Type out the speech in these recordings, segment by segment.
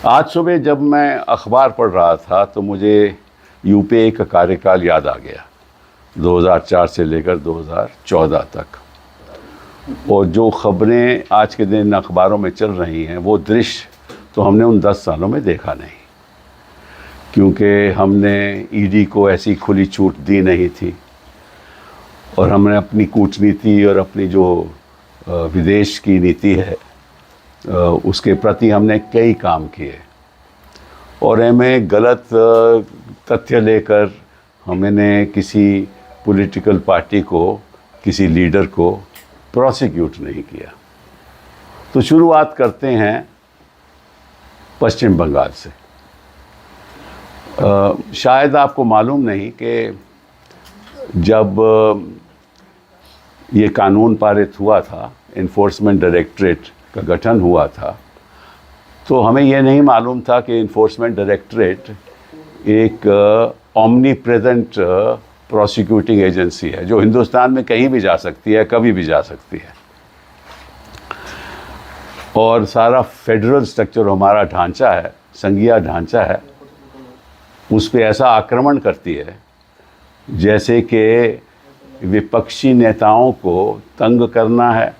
आज सुबह जब मैं अखबार पढ़ रहा था तो मुझे यूपीए का कार्यकाल याद आ गया, 2004 से लेकर 2014 तक। और जो खबरें आज के दिन अखबारों में चल रही हैं वो दृश्य तो हमने उन 10 सालों में देखा नहीं, क्योंकि हमने ईडी को ऐसी खुली छूट दी नहीं थी और हमने अपनी कूटनीति और अपनी जो विदेश की नीति है उसके प्रति हमने कई काम किए और हमें गलत तथ्य लेकर हमने किसी पॉलिटिकल पार्टी को, किसी लीडर को प्रोसिक्यूट नहीं किया। तो शुरुआत करते हैं पश्चिम बंगाल से। शायद आपको मालूम नहीं कि जब ये कानून पारित हुआ था, इन्फोर्समेंट डायरेक्टरेट का गठन हुआ था, तो हमें यह नहीं मालूम था कि इन्फोर्समेंट डायरेक्टरेट एक ओमनी प्रेजेंट प्रोसिक्यूटिंग एजेंसी है जो हिंदुस्तान में कहीं भी जा सकती है, कभी भी जा सकती है। और सारा फेडरल स्ट्रक्चर हमारा ढांचा है, संघीय ढांचा है, उस पर ऐसा आक्रमण करती है जैसे कि विपक्षी नेताओं को तंग करना है,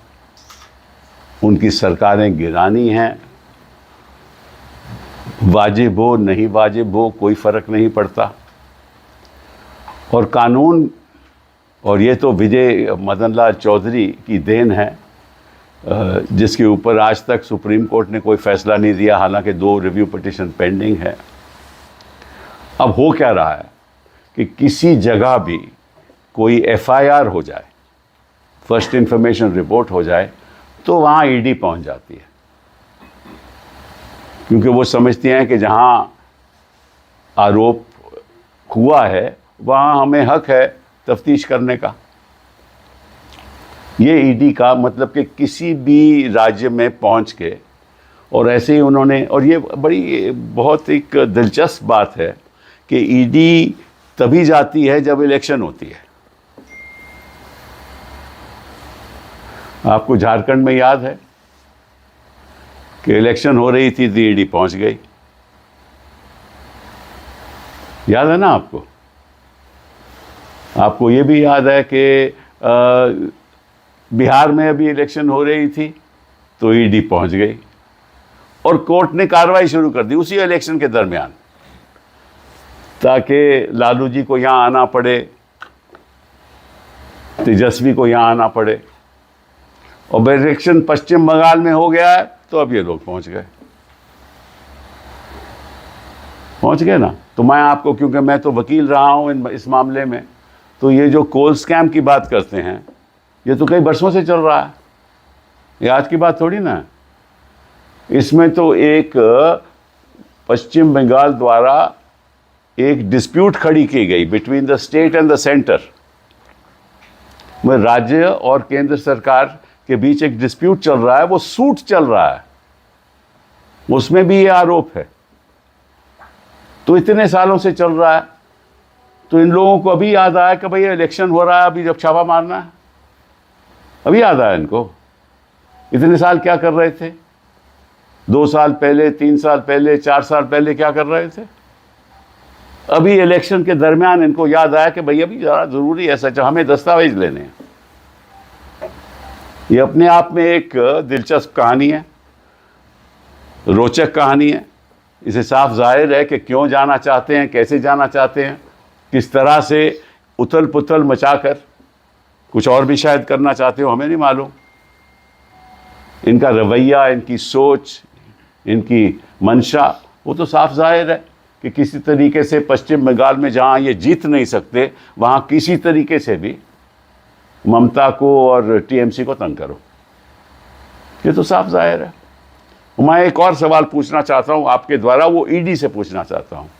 उनकी सरकारें गिरानी हैं, वाजिब हो नहीं वाजिब हो कोई फ़र्क नहीं पड़ता। और कानून, और ये तो विजय मदन लाल चौधरी की देन है जिसके ऊपर आज तक सुप्रीम कोर्ट ने कोई फैसला नहीं दिया, हालांकि 2 रिव्यू पिटीशन पेंडिंग है। अब हो क्या रहा है कि किसी जगह भी कोई एफआईआर हो जाए, फर्स्ट इंफॉर्मेशन रिपोर्ट हो जाए, तो वहाँ ईडी पहुँच जाती है, क्योंकि वो समझती हैं कि जहाँ आरोप हुआ है वहाँ हमें हक है तफ्तीश करने का। ये ईडी का मतलब कि किसी भी राज्य में पहुँच के, और ऐसे ही उन्होंने, और ये बड़ी बहुत एक दिलचस्प बात है कि ईडी तभी जाती है जब इलेक्शन होती है। आपको झारखंड में याद है कि इलेक्शन हो रही थी तो ईडी पहुंच गई, याद है ना आपको? आपको ये भी याद है कि बिहार में अभी इलेक्शन हो रही थी तो ईडी पहुंच गई और कोर्ट ने कार्रवाई शुरू कर दी उसी इलेक्शन के दरमियान, ताकि लालू जी को यहाँ आना पड़े, तेजस्वी को यहाँ आना पड़े। और इलेक्शन पश्चिम बंगाल में हो गया है तो अब ये लोग पहुंच गए ना। तो मैं आपको, क्योंकि मैं तो वकील रहा हूं इस मामले में, तो ये जो कोल स्कैम की बात करते हैं ये तो कई वर्षों से चल रहा है, ये आज की बात थोड़ी ना है। इसमें तो एक पश्चिम बंगाल द्वारा एक डिस्प्यूट खड़ी की गई between the state and the centre, में राज्य और केंद्र सरकार के बीच एक डिस्प्यूट चल रहा है, वो सूट चल रहा है, उसमें भी ये आरोप है। तो इतने सालों से चल रहा है, तो इन लोगों को अभी याद आया कि भाई इलेक्शन हो रहा है, अभी जब छापा मारना है, अभी याद आया इनको। इतने साल क्या कर रहे थे? 2 साल पहले, 3 साल पहले, 4 साल पहले क्या कर रहे थे? अभी इलेक्शन के दरमियान इनको याद आया कि भाई अभी ज़रा ज़रूरी है, सच हमें दस्तावेज लेने हैं। ये अपने आप में एक दिलचस्प कहानी है, रोचक कहानी है। इसे साफ जाहिर है कि क्यों जाना चाहते हैं, कैसे जाना चाहते हैं, किस तरह से उथल पुथल मचाकर कुछ और भी शायद करना चाहते हो, हमें नहीं मालूम। इनका रवैया, इनकी सोच, इनकी मंशा, वो तो साफ जाहिर है कि किसी तरीके से पश्चिम बंगाल में जहाँ ये जीत नहीं सकते वहाँ किसी तरीके से भी ममता को और टीएमसी को तंग करो, ये तो साफ जाहिर है। मैं एक और सवाल पूछना चाहता हूँ आपके द्वारा, वो ईडी से पूछना चाहता हूँ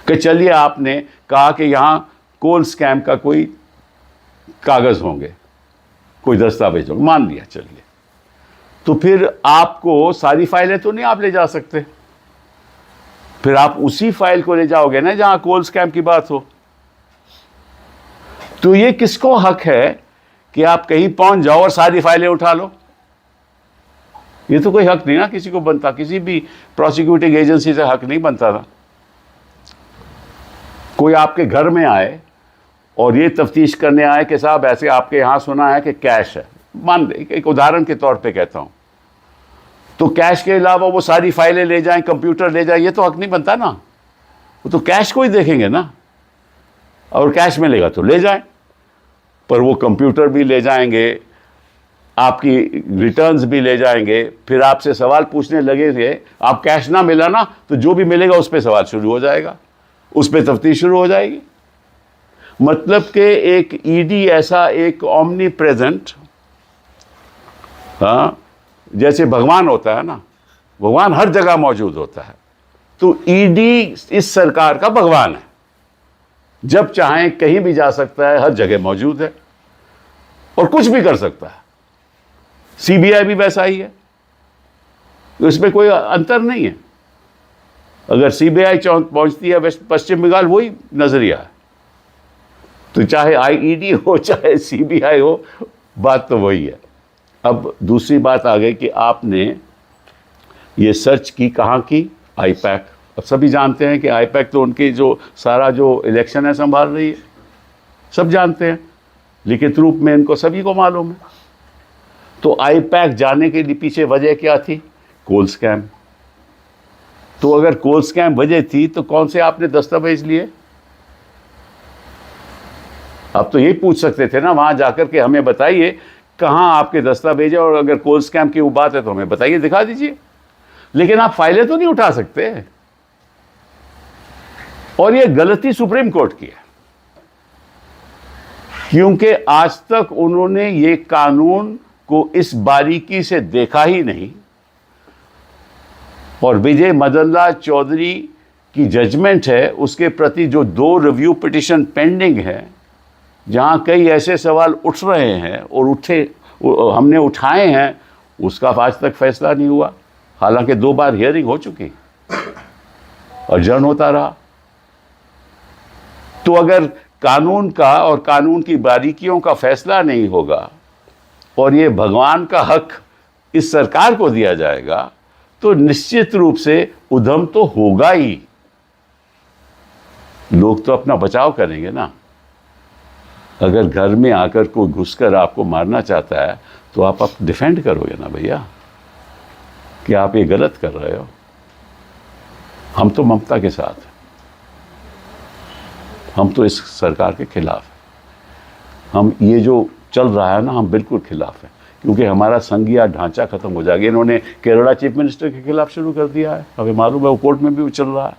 कि चलिए आपने कहा कि यहाँ कोल स्कैम का कोई कागज़ होंगे, कोई दस्तावेज होंगे, मान लिया, चलिए, तो फिर आपको सारी फाइलें तो नहीं आप ले जा सकते, फिर आप उसी फाइल को ले जाओगे ना जहाँ कोल स्कैम की बात हो। तो ये किसको हक है कि आप कहीं पहुंच जाओ और सारी फाइलें उठा लो? ये तो कोई हक नहीं ना किसी को बनता, किसी भी प्रोसिक्यूटिंग एजेंसी से हक नहीं बनता था। कोई आपके घर में आए और ये तफ्तीश करने आए कि साहब ऐसे आपके यहाँ सुना है कि कैश है, मान एक उदाहरण के तौर पे कहता हूँ, तो कैश के अलावा वो सारी फाइलें ले जाएं, कंप्यूटर ले जाएं, ये तो हक नहीं बनता ना। वो तो कैश को ही देखेंगे ना, और कैश मिलेगा तो ले जाएं, पर वो कंप्यूटर भी ले जाएंगे, आपकी रिटर्न्स भी ले जाएंगे, फिर आपसे सवाल पूछने लगेंगे। आप कैश ना मिला ना तो जो भी मिलेगा उस पर सवाल शुरू हो जाएगा, उस पर तफ्तीश शुरू हो जाएगी। मतलब कि एक ईडी ऐसा एक ओमनी प्रेजेंट, हाँ, जैसे भगवान होता है ना, भगवान हर जगह मौजूद होता है, तो ईडी इस सरकार का भगवान है। जब चाहें कहीं भी जा सकता है, हर जगह मौजूद है और कुछ भी कर सकता है। सीबीआई भी वैसा ही है, इसमें कोई अंतर नहीं है। अगर सीबीआई पहुंचती है वेस्ट पश्चिम बंगाल, वही नजरिया है। तो चाहे आईईडी हो चाहे सीबीआई हो, बात तो वही है। अब दूसरी बात आ गई कि आपने ये सर्च की, कहाँ की? आईपैक। अब सभी जानते हैं कि आईपैक तो उनकी जो सारा जो इलेक्शन है संभाल रही है, सब जानते हैं, लिखित रूप में इनको सभी को मालूम है। तो आईपैक जाने के लिए पीछे वजह क्या थी? कोल स्कैम। तो अगर कोल स्कैम वजह थी तो कौन से आपने दस्तावेज लिए? आप तो यही पूछ सकते थे ना वहां जाकर के, हमें बताइए कहां आपके दस्तावेज है, और अगर कोल स्कैम की वो बात है तो हमें बताइए, दिखा दीजिए। लेकिन आप फाइलें तो नहीं उठा सकते। और ये गलती सुप्रीम कोर्ट की है, क्योंकि आज तक उन्होंने ये कानून को इस बारीकी से देखा ही नहीं। और विजय मदनलाल चौधरी की जजमेंट है, उसके प्रति जो 2 रिव्यू पिटिशन पेंडिंग है, जहां कई ऐसे सवाल उठ रहे हैं और हमने उठाए हैं, उसका आज तक फैसला नहीं हुआ। हालांकि 2 बार हियरिंग हो चुकी और जन होता रहा। तो अगर कानून का और कानून की बारीकियों का फैसला नहीं होगा और ये भगवान का हक इस सरकार को दिया जाएगा, तो निश्चित रूप से उधम तो होगा ही। लोग तो अपना बचाव करेंगे ना। अगर घर में आकर कोई घुसकर आपको मारना चाहता है तो आप डिफेंड करोगे ना भैया, कि आप ये गलत कर रहे हो। हम तो ममता के साथ हैं, हम तो इस सरकार के खिलाफ हैं। हम ये जो चल रहा है ना, हम बिल्कुल खिलाफ हैं, क्योंकि हमारा संघीय ढांचा खत्म हो जाएगा। इन्होंने केरला चीफ मिनिस्टर के खिलाफ शुरू कर दिया है, हमें मालूम है, वो कोर्ट में भी चल रहा है।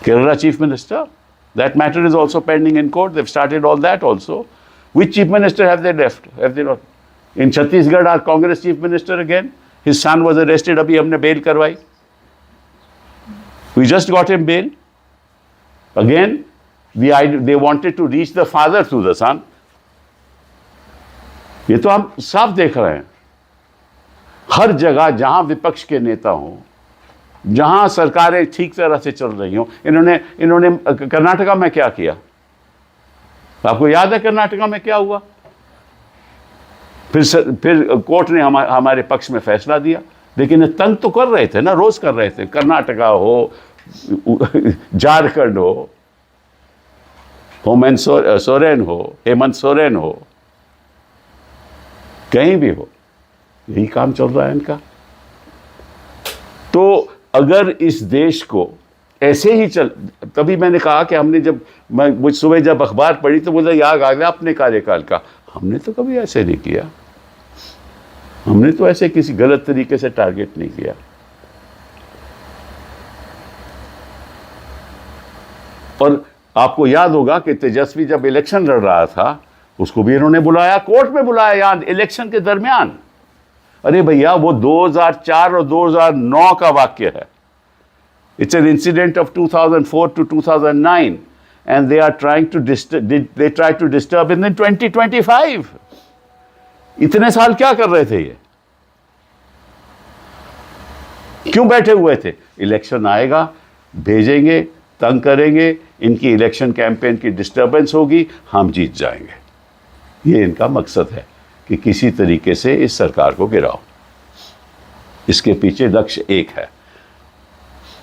Kerala chief minister, that matter is also pending in court. They've started all that also. Which chief minister have they left? Have they not? In Chhattisgarh, our Congress chief minister again, his son was arrested. अभी हमने bail करवाई. We just got him bail. Again, they wanted to reach the father through the son. ये तो हम साफ देख रहे हैं। हर जगह जहां विपक्ष के नेता हों, जहां सरकारें ठीक तरह से चल रही हों, इन्होंने कर्नाटका में क्या किया? आपको याद है कर्नाटका में क्या हुआ? फिर कोर्ट ने हमारे पक्ष में फैसला दिया, लेकिन तंग तो कर रहे थे ना, रोज कर रहे थे। कर्नाटका हो, झारखंड हो, हेमंत सोरेन हो, कहीं भी हो, यही काम चल रहा है इनका। तो अगर इस देश को ऐसे ही तभी मैंने कहा कि हमने मुझ सुबह जब अखबार पढ़ी तो मुझे याद आ गया अपने कार्यकाल का। हमने तो कभी ऐसे नहीं किया, हमने तो ऐसे किसी गलत तरीके से टारगेट नहीं किया। और आपको याद होगा कि तेजस्वी जब इलेक्शन लड़ रहा था, उसको भी इन्होंने बुलाया, कोर्ट में बुलाया, याद, इलेक्शन के दरमियान। अरे भैया, वो 2004 और 2009 का वाक्य है। It's an incident of 2004 to 2009, and they are trying to disturb in 2025. इतने साल क्या कर रहे थे ये? क्यों बैठे हुए थे? इलेक्शन आएगा, भेजेंगे, तंग करेंगे, इनकी इलेक्शन कैंपेन की डिस्टर्बेंस होगी, हम जीत जाएंगे। ये इनका मकसद है कि किसी तरीके से इस सरकार को गिराओ। इसके पीछे लक्ष्य एक है।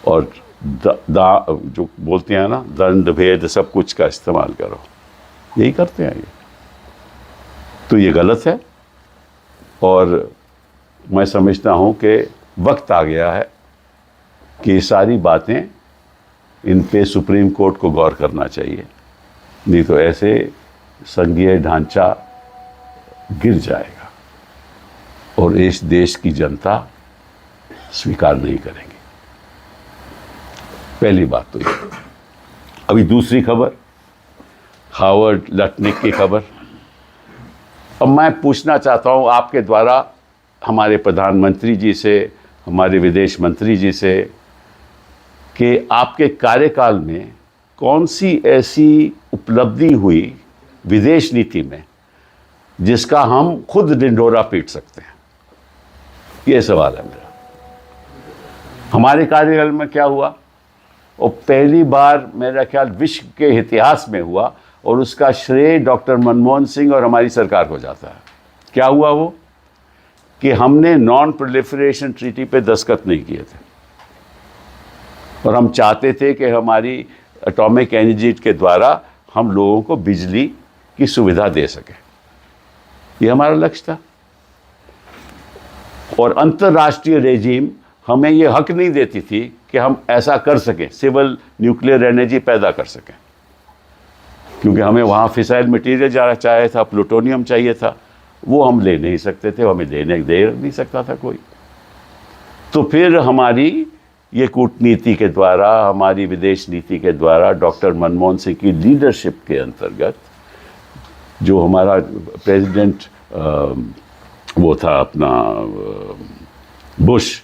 और जो बोलते हैं ना, दंड भेद सब कुछ का इस्तेमाल करो, यही करते हैं ये। तो ये गलत है और मैं समझता हूँ कि वक्त आ गया है कि ये सारी बातें, इन पे सुप्रीम कोर्ट को गौर करना चाहिए, नहीं तो ऐसे संघीय ढांचा गिर जाएगा और इस देश की जनता स्वीकार नहीं करेंगी। पहली बात तो ये। अभी दूसरी खबर, हावर्ड लटनिक की खबर। अब मैं पूछना चाहता हूँ आपके द्वारा हमारे प्रधानमंत्री जी से, हमारे विदेश मंत्री जी से, कि आपके कार्यकाल में कौन सी ऐसी उपलब्धि हुई विदेश नीति में जिसका हम खुद ढिंढोरा पीट सकते हैं? ये सवाल है मेरा। हमारे कार्यकाल में क्या हुआ? और पहली बार मेरा ख्याल विश्व के इतिहास में हुआ, और उसका श्रेय डॉक्टर मनमोहन सिंह और हमारी सरकार को जाता है। क्या हुआ वो? कि हमने नॉन प्रोलिफरेशन ट्रीटी पे दस्तखत नहीं किए थे, और हम चाहते थे कि हमारी एटॉमिक एनर्जी के द्वारा हम लोगों को बिजली की सुविधा दे सकें। ये हमारा लक्ष्य था। और अंतर्राष्ट्रीय रेजिम हमें ये हक नहीं देती थी कि हम ऐसा कर सकें, सिविल न्यूक्लियर एनर्जी पैदा कर सकें, क्योंकि हमें वहाँ फिसाइल मटेरियल ज़्यादा चाहिए था, प्लूटोनियम चाहिए था, वो हम ले नहीं सकते थे, हमें दे नहीं सकता था कोई। तो फिर हमारी ये कूटनीति के द्वारा, हमारी विदेश नीति के द्वारा, डॉक्टर मनमोहन सिंह की लीडरशिप के अंतर्गत, जो हमारा प्रेसिडेंट वो था अपना बुश,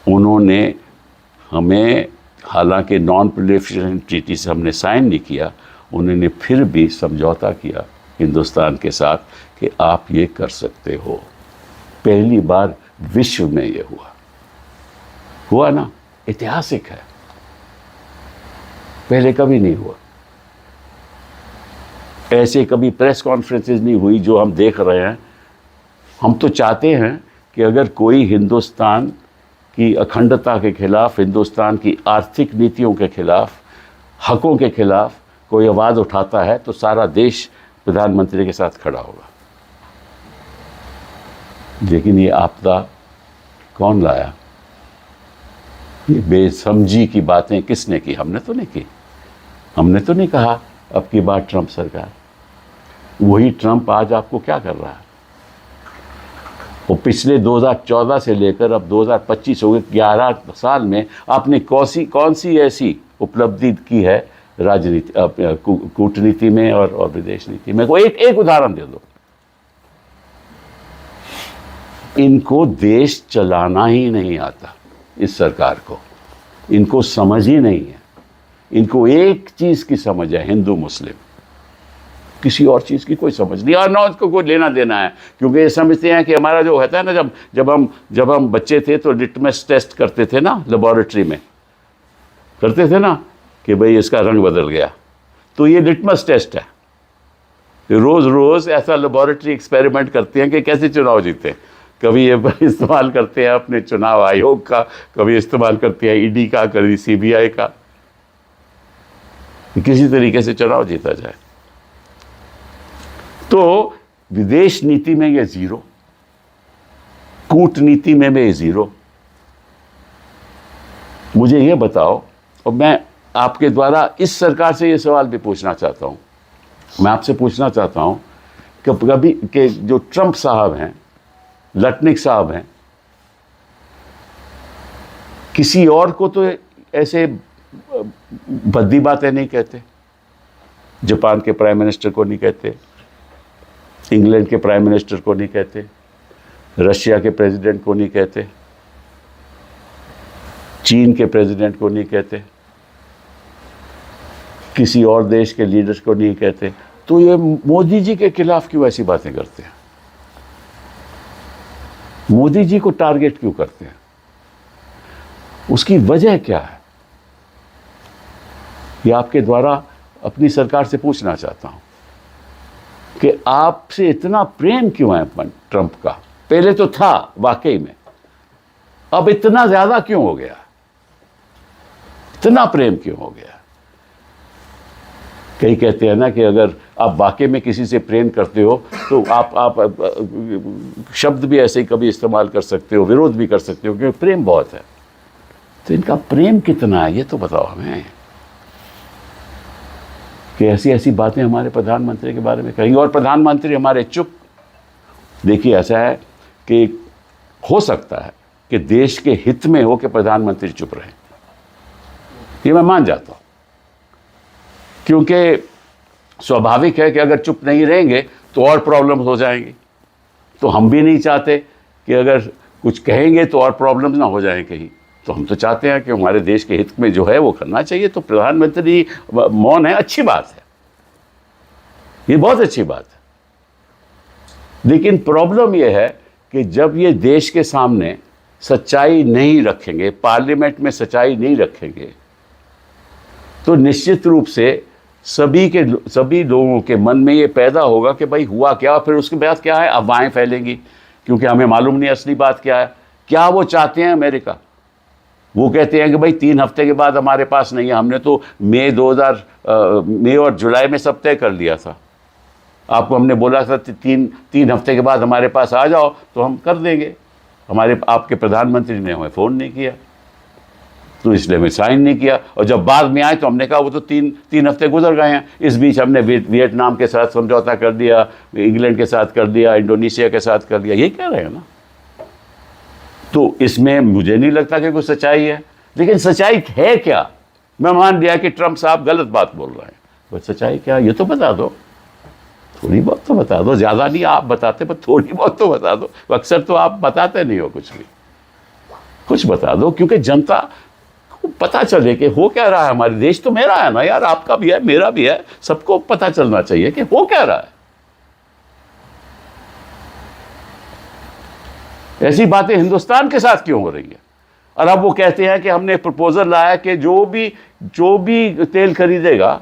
उन्होंने हमें, हालांकि नॉन प्रोलिफरेशन ट्रीटी से हमने साइन नहीं किया, उन्होंने फिर भी समझौता किया हिंदुस्तान के साथ कि आप ये कर सकते हो। पहली बार विश्व में ये हुआ ना, ऐतिहासिक है, पहले कभी नहीं हुआ। ऐसे कभी प्रेस कॉन्फ्रेंसेस नहीं हुई जो हम देख रहे हैं। हम तो चाहते हैं कि अगर कोई हिंदुस्तान की अखंडता के खिलाफ, हिंदुस्तान की आर्थिक नीतियों के खिलाफ, हकों के खिलाफ कोई आवाज़ उठाता है तो सारा देश प्रधानमंत्री के साथ खड़ा होगा। लेकिन ये आपदा कौन लाया? ये बेसमझी की बातें किसने की? हमने तो नहीं की। हमने तो नहीं कहा अब की बार ट्रंप सरकार। वही ट्रंप आज आपको क्या कर रहा है? वो पिछले 2014 से लेकर अब 2025 हो गए, 11 साल में आपने कौन सी ऐसी उपलब्धि की है राजनीति, कूटनीति में और विदेश नीति में? कोई एक उदाहरण दे दो। इनको देश चलाना ही नहीं आता, इस सरकार को। इनको समझ ही नहीं है। इनको एक चीज़ की समझ है, हिंदू मुस्लिम, किसी और चीज़ की कोई समझ नहीं, और ना उसको कोई लेना देना है। क्योंकि ये समझते हैं कि हमारा जो होता है ना, जब हम बच्चे थे तो लिटमस टेस्ट करते थे ना, लेबोरेटरी में करते थे ना, कि भाई इसका रंग बदल गया, तो ये लिटमस टेस्ट है। रोज़ ऐसा लेबोरेटरी एक्सपेरिमेंट करते हैं कि कैसे चुनाव जीते। कभी ये इस्तेमाल करते हैं अपने चुनाव आयोग का, कभी इस्तेमाल करते हैं ईडी का, कभी सीबीआई का, किसी तरीके से चुनाव जीता जाए। तो विदेश नीति में ये जीरो, कूटनीति में भी जीरो। मुझे ये बताओ, और मैं आपके द्वारा इस सरकार से ये सवाल भी पूछना चाहता हूं, मैं आपसे पूछना चाहता हूं कि कभी के जो ट्रंप साहब हैं, लटनिक साहब हैं, किसी और को तो ऐसे भद्दी बातें नहीं कहते। जापान के प्राइम मिनिस्टर को नहीं कहते, इंग्लैंड के प्राइम मिनिस्टर को नहीं कहते, रशिया के प्रेसिडेंट को नहीं कहते, चीन के प्रेसिडेंट को नहीं कहते, किसी और देश के लीडर्स को नहीं कहते। तो ये मोदी जी के खिलाफ क्यों ऐसी बातें करते हैं? मोदी जी को टारगेट क्यों करते हैं? उसकी वजह क्या है? ये आपके द्वारा अपनी सरकार से पूछना चाहता हूं कि आपसे इतना प्रेम क्यों है ट्रंप का? पहले तो था वाकई में, अब इतना ज्यादा क्यों हो गया, इतना प्रेम क्यों हो गया? कई कहते हैं ना कि अगर आप वाकई में किसी से प्रेम करते हो तो आप शब्द भी ऐसे ही कभी इस्तेमाल कर सकते हो, विरोध भी कर सकते हो, क्योंकि प्रेम बहुत है। तो इनका प्रेम कितना है ये तो बताओ हमें, कि ऐसी ऐसी बातें हमारे प्रधानमंत्री के बारे में कहेंगे और प्रधानमंत्री हमारे चुप। देखिए ऐसा है कि हो सकता है कि देश के हित में हो कि प्रधानमंत्री चुप रहे, ये मैं मान जाता हूं, क्योंकि स्वाभाविक है कि अगर चुप नहीं रहेंगे तो और प्रॉब्लम्स हो जाएंगी। तो हम भी नहीं चाहते कि अगर कुछ कहेंगे तो और प्रॉब्लम्स ना हो जाएं कहीं। तो हम तो चाहते हैं कि हमारे देश के हित में जो है वो करना चाहिए। तो प्रधानमंत्री मौन है, अच्छी बात है, ये बहुत अच्छी बात है। लेकिन प्रॉब्लम ये है कि जब ये देश के सामने सच्चाई नहीं रखेंगे, पार्लियामेंट में सच्चाई नहीं रखेंगे, तो निश्चित रूप से सभी लोगों के मन में ये पैदा होगा कि भाई हुआ क्या, फिर उसके बाद क्या है, अफवाहें फैलेंगी, क्योंकि हमें मालूम नहीं असली बात क्या है। क्या वो चाहते हैं अमेरिका? वो कहते हैं कि भाई 3 हफ्ते के बाद हमारे पास नहीं है, हमने तो मई और जुलाई में सब तय कर लिया था, आपको हमने बोला था 3 हफ्ते के बाद हमारे पास आ जाओ तो हम कर देंगे। आपके प्रधानमंत्री ने हमें फ़ोन नहीं किया, तो इसलिए हमें साइन नहीं किया। और जब बाद में आए तो हमने कहा वो तो 3 हफ्ते गुजर गए हैं। इस बीच हमने वियतनाम के साथ समझौता कर दिया, इंग्लैंड के साथ कर दिया, इंडोनेशिया के साथ कर दिया, यही कह रहे हैं ना। तो इसमें मुझे नहीं लगता कि कोई सच्चाई है। लेकिन सच्चाई है क्या? मैं मान लिया कि ट्रंप साहब गलत बात बोल रहे हैं, बस सच्चाई क्या ये तो बता दो, थोड़ी बहुत तो बता दो, ज़्यादा नहीं आप बताते पर थोड़ी बहुत तो बता दो। अक्सर तो आप बताते नहीं हो कुछ भी, कुछ बता दो, क्योंकि जनता को पता चले कि हो क्या रहा है। हमारे देश तो मेरा है ना यार, आपका भी है, मेरा भी है, सबको पता चलना चाहिए कि हो क्या रहा है। ऐसी बातें हिंदुस्तान के साथ क्यों हो रही है? और अब वो कहते हैं कि हमने प्रपोजल लाया कि जो भी तेल खरीदेगा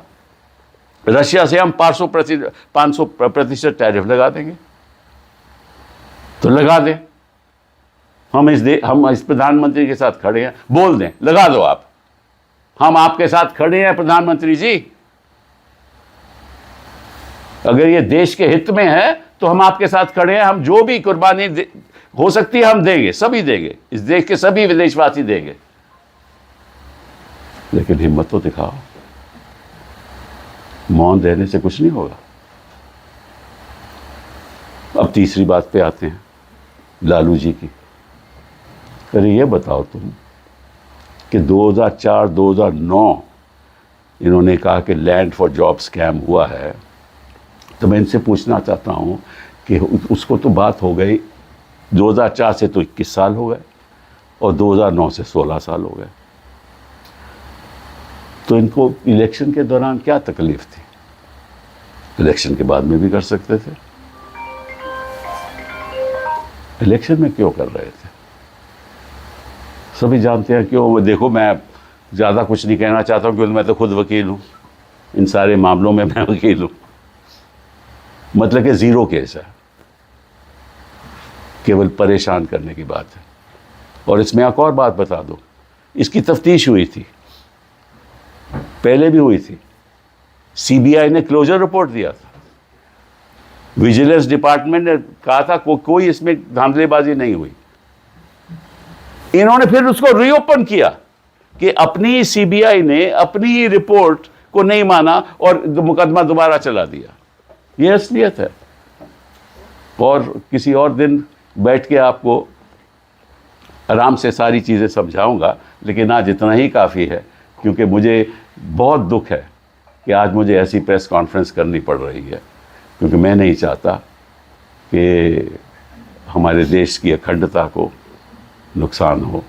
रशिया से हम 500% टैरिफ लगा देंगे। तो लगा दें, हम इस प्रधानमंत्री के साथ खड़े हैं, बोल दें लगा दो आप, हम आपके साथ खड़े हैं प्रधानमंत्री जी। अगर ये देश के हित में है तो हम आपके साथ खड़े हैं, हम जो भी कुर्बानी हो सकती है हम देंगे, सभी देंगे, इस देश के सभी विदेशवासी देंगे। लेकिन हिम्मत तो दिखाओ, मौन रहने से कुछ नहीं होगा। अब तीसरी बात पे आते हैं, लालू जी की। अरे ये बताओ तुम कि 2004-2009 इन्होंने कहा कि लैंड फॉर जॉब स्कैम हुआ है, तो मैं इनसे पूछना चाहता हूँ कि उसको तो बात हो गई, 2004 से तो 21 साल हो गए और 2009 से 16 साल हो गए, तो इनको इलेक्शन के दौरान क्या तकलीफ थी? इलेक्शन के बाद में भी कर सकते थे, इलेक्शन में क्यों कर रहे थे? सभी जानते हैं क्यों। देखो मैं ज़्यादा कुछ नहीं कहना चाहता हूँ क्योंकि मैं तो खुद वकील हूँ, इन सारे मामलों में मैं वकील हूँ। मतलब कि ज़ीरो केस है, केवल परेशान करने की बात है। और इसमें एक और बात बता दूँ, इसकी तफ्तीश हुई थी, पहले भी हुई थी, सीबीआई ने क्लोजर रिपोर्ट दिया था, विजिलेंस डिपार्टमेंट ने कहा था कोई इसमें धांधलीबाजी नहीं हुई। इन्होंने फिर उसको रीओपन किया कि अपनी सीबीआई ने अपनी रिपोर्ट को नहीं माना और मुकदमा दोबारा चला दिया। ये असलियत है। और किसी और दिन बैठ के आपको आराम से सारी चीज़ें समझाऊंगा, लेकिन आज इतना ही काफ़ी है, क्योंकि मुझे बहुत दुख है कि आज मुझे ऐसी प्रेस कॉन्फ्रेंस करनी पड़ रही है, क्योंकि मैं नहीं चाहता कि हमारे देश की अखंडता को नुकसान हो।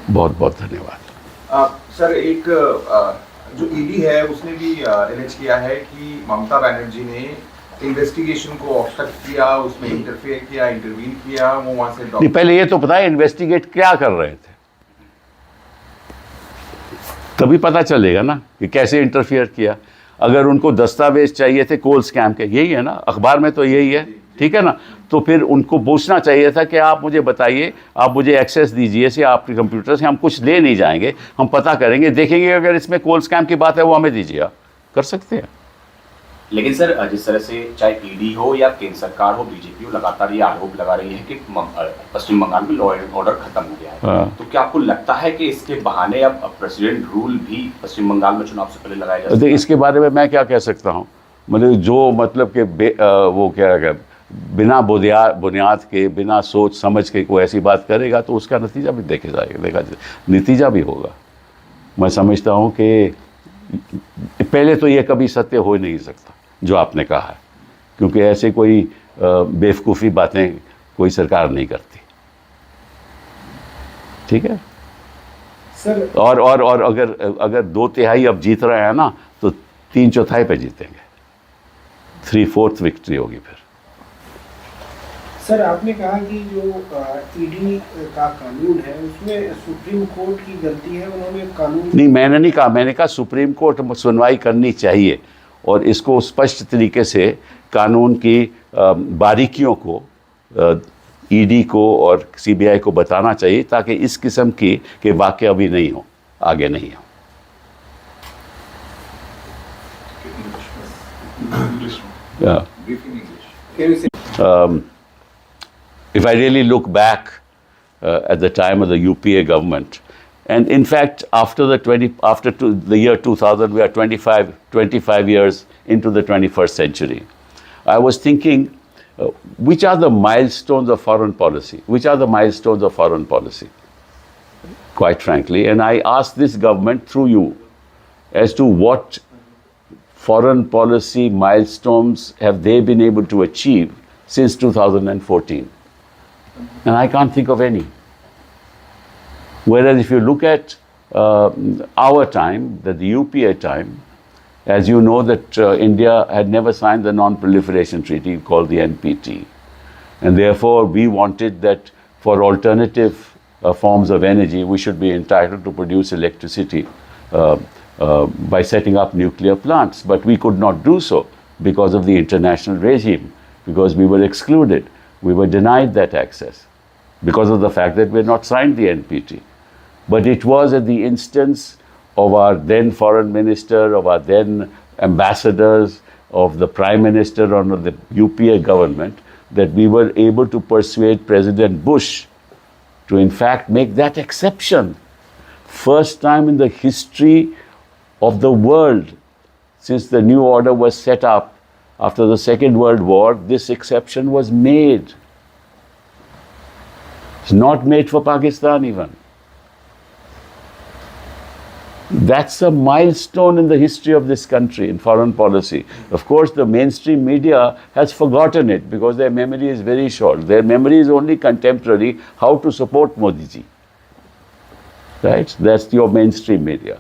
बहुत बहुत धन्यवाद। सर, एक जो ईडी है उसने भी एलिज किया है कि ममता बनर्जी ने इन्वेस्टिगेशन को ऑब्स्ट्रक्ट किया, उसमें इंटरफेयर किया, इंटरवीन किया, वो वहां से नहीं, पहले ये तो पता है इन्वेस्टिगेट क्या कर रहे थे, तभी पता चलेगा ना कि कैसे इंटरफियर किया। अगर उनको दस्तावेज चाहिए थे कोल स्कैम के, यही है ना, अखबार में तो यही है, ठीक है ना। तो फिर उनको पूछना चाहिए था कि आप मुझे बताइए, आप मुझे एक्सेस दीजिए से आपके कंप्यूटर से, हम कुछ ले नहीं जाएंगे, हम पता करेंगे, देखेंगे अगर इसमें कोल स्कैम की बात है वो हमें दीजिए, आप कर सकते हैं। लेकिन सर जिस तरह से चाहे ईडी हो या केंद्र सरकार हो, बीजेपी हो, लगातार ये आरोप लगा रही है कि पश्चिम बंगाल में लॉ एंड ऑर्डर खत्म हो गया है, हाँ। तो क्या आपको लगता है कि इसके बहाने अब प्रेसिडेंट रूल भी पश्चिम बंगाल में चुनाव से पहले लगाया जा सकता है? इसके बारे में मैं क्या कह सकता हूँ, मतलब जो मतलब कि वो क्या है, बिना बुनियाद के, बिना सोच समझ के कोई ऐसी बात करेगा तो उसका नतीजा भी देखा नतीजा भी होगा। मैं समझता हूँ कि पहले तो ये कभी सत्य हो ही नहीं सकता जो आपने कहा है, क्योंकि ऐसे कोई बेवकूफ़ी बातें कोई सरकार नहीं करती, ठीक है सर। और अगर 2/3 अब जीत रहे हैं ना, तो 3/4 पे जीतेंगे, 3/4 विक्ट्री होगी फिर। सर आपने कहा कि जो ईडी का कानून है उसमें सुप्रीम कोर्ट की गलती है, उन्होंने कानून नहीं, मैंने नहीं कहा, मैंने कहा सुप्रीम कोर्ट सुनवाई करनी चाहिए और इसको स्पष्ट तरीके से कानून की बारीकियों को ईडी को और सीबीआई को बताना चाहिए, ताकि इस किस्म के वाक़े अभी नहीं हो, आगे नहीं हो। Yeah. If I really look back at the time of the UPA government, and in fact after the year 2000, we are 25 years into the 21st century. I was thinking, which are the milestones of foreign policy? Which are the milestones of foreign policy? Quite frankly, and I asked this government through you as to what foreign policy milestones have they been able to achieve since 2014. And I can't think of any. Whereas if you look at our time, the UPA time, as you know that India had never signed the Non-Proliferation Treaty called the NPT. And therefore we wanted that for alternative forms of energy, we should be entitled to produce electricity by setting up nuclear plants. But we could not do so because of the international regime, because we were excluded. We were denied that access because of the fact that we had not signed the NPT. But it was at the instance of our then foreign minister, of our then ambassadors, of the prime minister under the UPA government, that we were able to persuade President Bush to in fact make that exception. First time in the history of the world, since the new order was set up after the Second World War, this exception was made. It's not made for Pakistan even. That's a milestone in the history of this country in foreign policy. Of course, the mainstream media has forgotten it because their memory is very short. Their memory is only contemporary, how to support Modi ji. Right? That's your mainstream media.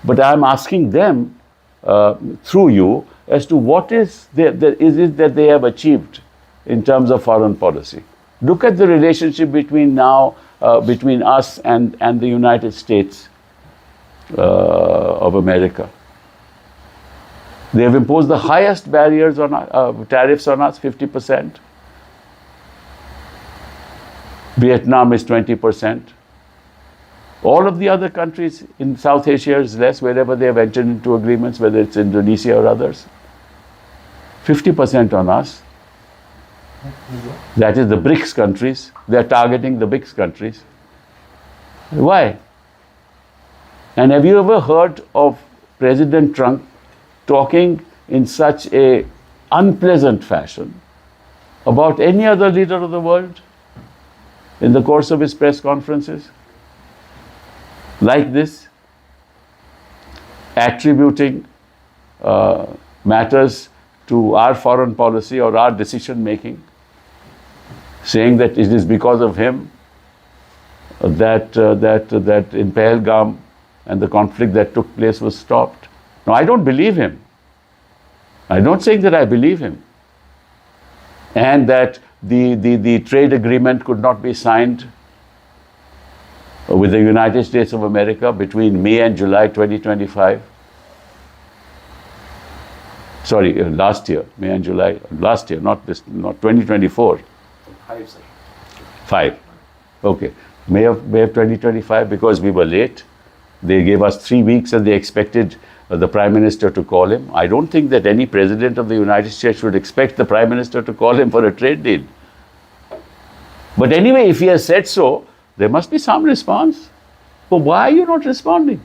But I'm asking them through you as to what is it that they have achieved in terms of foreign policy. Look at the relationship between now, between us and the United States of America. They have imposed the highest barriers on tariffs on us, 50%. Vietnam is 20%. All of the other countries in South Asia is less, wherever they have entered into agreements, whether it's Indonesia or others. 50% on us. That is the BRICS countries. They are targeting the BRICS countries. Why? And have you ever heard of President Trump talking in such a unpleasant fashion about any other leader of the world in the course of his press conferences? Like this, attributing matters to our foreign policy or our decision making, saying that it is because of him that in Pahalgam and the conflict that took place was stopped. Now, I don't believe him. I'm not saying that I believe him. And that the trade agreement could not be signed with the United States of America between May and July 2025. Sorry, last year, May and July, last year, not 2024. 5 sir. 5. Okay. May of 2025, because we were late. They gave us 3 weeks and they expected the Prime Minister to call him. I don't think that any President of the United States should expect the Prime Minister to call him for a trade deal. But anyway, if he has said so, there must be some response. But why are you not responding?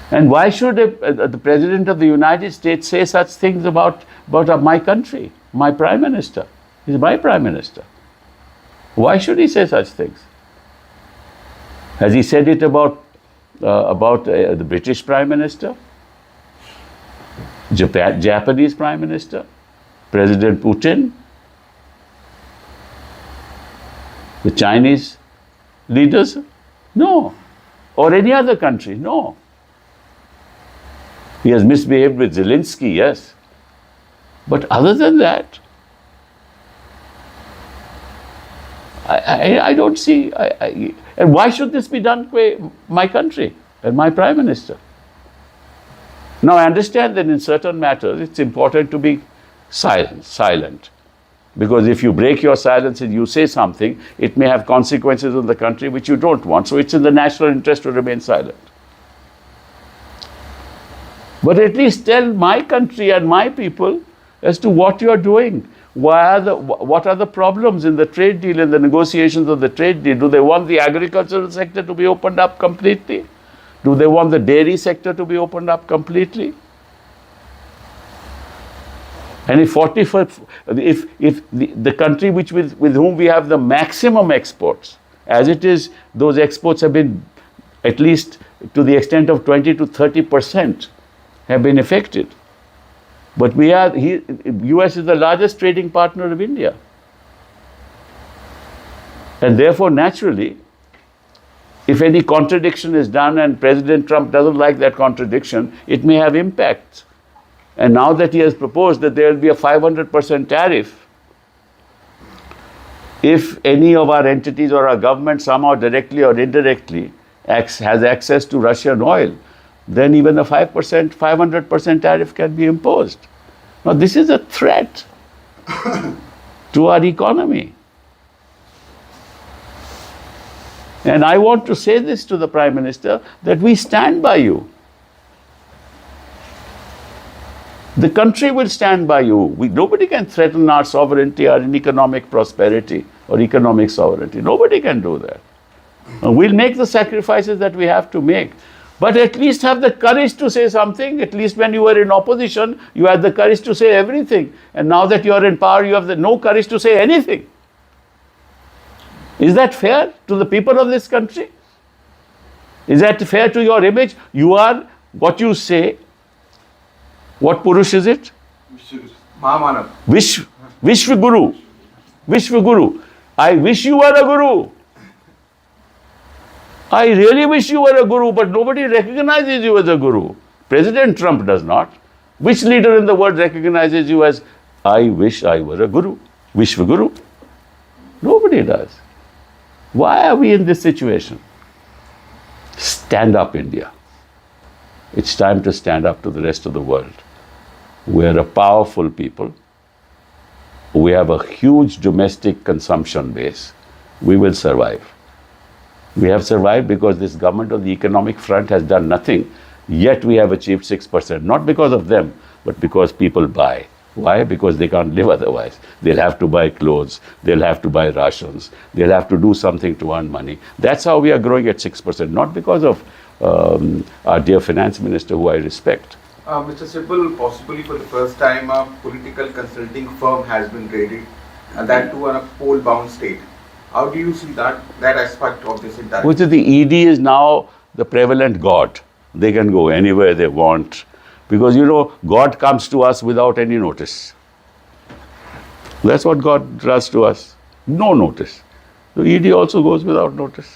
And why should the President of the United States say such things about my country, my Prime Minister? He's my Prime Minister. Why should he say such things? Has he said it about the British Prime Minister, Japanese Prime Minister, President Putin, the Chinese leaders? No. Or any other country? No. He has misbehaved with Zelensky, yes. But other than that, I don't see. And why should this be done by my country and my Prime Minister? Now, I understand that in certain matters it's important to be silent. Because if you break your silence and you say something, it may have consequences in the country which you don't want. So it's in the national interest to remain silent. But at least tell my country and my people as to what you are doing. What are the problems in the trade deal, in the negotiations of the trade deal? Do they want the agricultural sector to be opened up completely? Do they want the dairy sector to be opened up completely? And if the country with whom we have the maximum exports, as it is, those exports have been, at least to the extent of 20 to 30%, have been affected. But US is the largest trading partner of India. And therefore, naturally, if any contradiction is done and President Trump doesn't like that contradiction, it may have impacts. And now that he has proposed that there will be a 500% tariff, if any of our entities or our government somehow directly or indirectly has access to Russian oil, then even a 500% tariff can be imposed. Now, this is a threat to our economy. And I want to say this to the Prime Minister, that we stand by you. The country will stand by you. Nobody can threaten our sovereignty, our economic prosperity or economic sovereignty. Nobody can do that. And we'll make the sacrifices that we have to make. But at least have the courage to say something. At least when you were in opposition, you had the courage to say everything. And now that you are in power, you have no courage to say anything. Is that fair to the people of this country? Is that fair to your image? You are what you say. What Purush is it? Mahamanav. Vishwa Guru. Vishwa Guru. I wish you were a guru. I really wish you were a guru, but nobody recognizes you as a guru. President Trump does not. Which leader in the world recognizes you as, I wish I were a guru? Vishwa Guru. Nobody does. Why are we in this situation? Stand up, India. It's time to stand up to the rest of the world. We are a powerful people. We have a huge domestic consumption base. We will survive. We have survived because this government on the economic front has done nothing. Yet we have achieved 6%. Not because of them, but because people buy. Why? Because they can't live otherwise. They'll have to buy clothes. They'll have to buy rations. They'll have to do something to earn money. That's how we are growing at 6%. Not because of our dear finance minister, who I respect. Mr. Sibal, possibly for the first time, a political consulting firm has been raided, and that too on a poll-bound state. How do you see that aspect of this entire? Which is the ED is now the prevalent God. They can go anywhere they want. Because, God comes to us without any notice. That's what God does to us. No notice. So ED also goes without notice.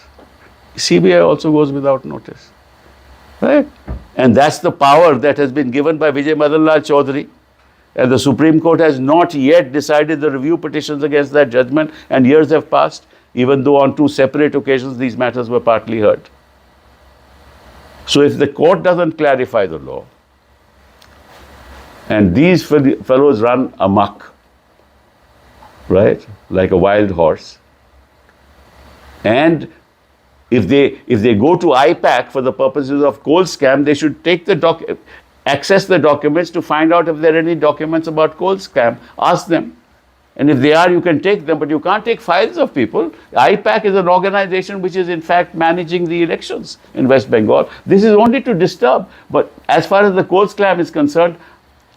CBI also goes without notice. Right? And that's the power that has been given by Vijay Madan Lal Chaudhary. And the Supreme Court has not yet decided the review petitions against that judgment, and years have passed, even though on 2 separate occasions these matters were partly heard. So if the court doesn't clarify the law, And these fellows run amok, right? Like a wild horse. And if they go to IPAC for the purposes of coal scam, they should take access the documents to find out if there are any documents about coal scam. Ask them. And if they are, you can take them, but you can't take files of people. IPAC is an organization which is in fact managing the elections in West Bengal. This is only to disturb. But as far as the coal scam is concerned,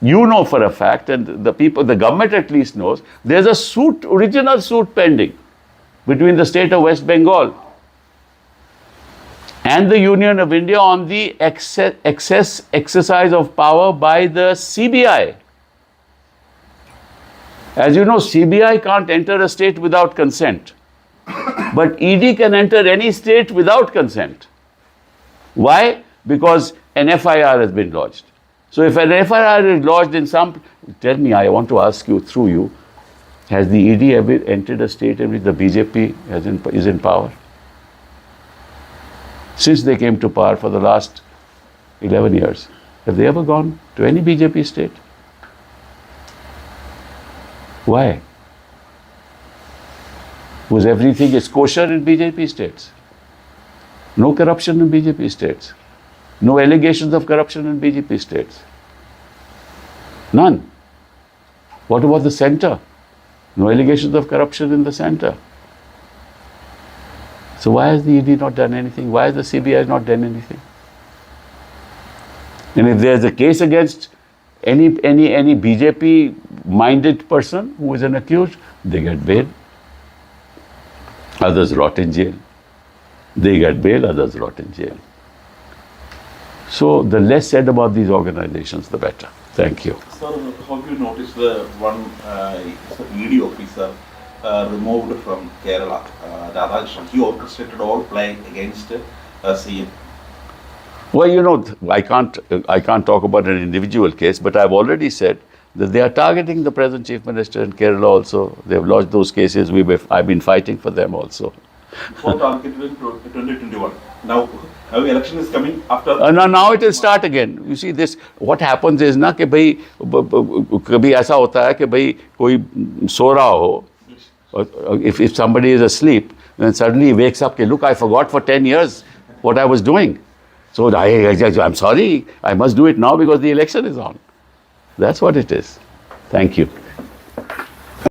you know for a fact, and the government at least knows, there's a original suit pending between the state of West Bengal and the Union of India on the exercise of power by the CBI. As you know, CBI can't enter a state without consent. But ED can enter any state without consent. Why? Because an FIR has been lodged. So if an FIR is lodged in some... Tell me, I want to ask you, through you, has the ED ever entered a state in which the BJP is in power? Since they came to power for the last 11 years, have they ever gone to any BJP state? Why? Was everything is kosher in BJP states? No corruption in BJP states? No allegations of corruption in BJP states? None. What about the center? No allegations of corruption in the center. So why has the ED not done anything? Why has the CBI not done anything? And if there's a case against any BJP-minded person who is an accused, they get bail. Others rot in jail. They get bail, others rot in jail. So the less said about these organizations, the better. Thank you. Sir, have you noticed the one ED officer removed from Kerala, Radhakrishnan? He orchestrated all play against CM. Well, you know, I can't talk about an individual case, but I've already said that they are targeting the present Chief Minister in Kerala also. They've lodged those cases. I've been fighting for them also. For targeted in 2021. Now election is coming after. Now it will start again. You see this. What happens is ना कि भाई कभी ऐसा होता है कि भाई कोई सो रहा हो. If somebody is asleep, then suddenly he wakes up. कि look, I forgot for 10 years what I was doing. So I'm sorry, I must do it now because the election is on. That's what it is. Thank you.